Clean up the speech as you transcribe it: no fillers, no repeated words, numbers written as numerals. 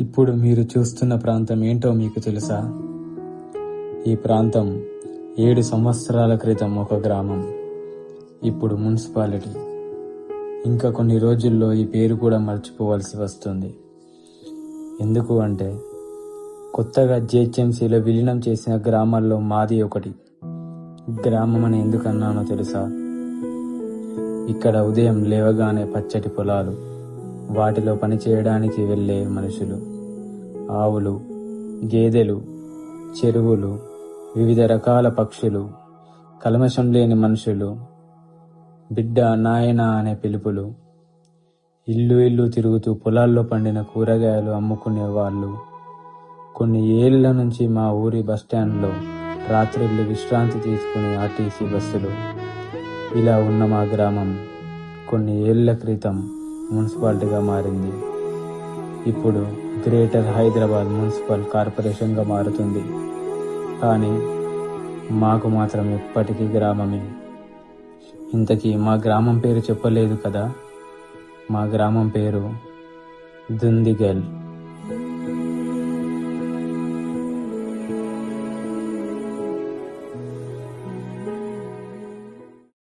ఇప్పుడు మీరు చూస్తున్న ప్రాంతం ఏంటో మీకు తెలుసా? ఈ ప్రాంతం 7 సంవత్సరాల క్రితం ఒక గ్రామం, ఇప్పుడు మున్సిపాలిటీ. ఇంకా కొన్ని రోజుల్లో ఈ పేరు కూడా మర్చిపోవాల్సి వస్తుంది. ఎందుకు అంటే కొత్తగా జిహెచ్ఎంసీలో విలీనం చేసిన గ్రామాల్లో మాది ఒకటి. గ్రామం అని ఎందుకు అన్నానో తెలుసా? ఇక్కడ ఉదయం లేవగానే పచ్చటి పొలాలు, వాటిలో పని చేయడానికి వెళ్ళే మనుషులు, ఆవులు, గేదెలు, చెరువులు, వివిధ రకాల పక్షులు, కల్మషం లేని మనుషులు, బిడ్డ నాయన అనే పిలుపులు, ఇల్లు ఇల్లు తిరుగుతూ పొలాల్లో పండిన కూరగాయలు అమ్ముకునే వాళ్ళు, కొన్ని ఏళ్ల నుంచి మా ఊరి బస్టాండ్లో రాత్రిళ్ళు విశ్రాంతి తీసుకునే ఆర్టీసీ బస్సులు. ఇలా ఉన్న మా గ్రామం కొన్ని ఏళ్ల క్రితం మున్సిపాలిటీగా మారింది. ఇప్పుడు గ్రేటర్ హైదరాబాద్ మున్సిపల్ కార్పొరేషన్గా మారుతుంది. కానీ మాకు మాత్రం ఎప్పటికీ గ్రామమే. ఇంతకీ మా గ్రామం పేరు చెప్పలేదు కదా? మా గ్రామం పేరు దుందిగల్.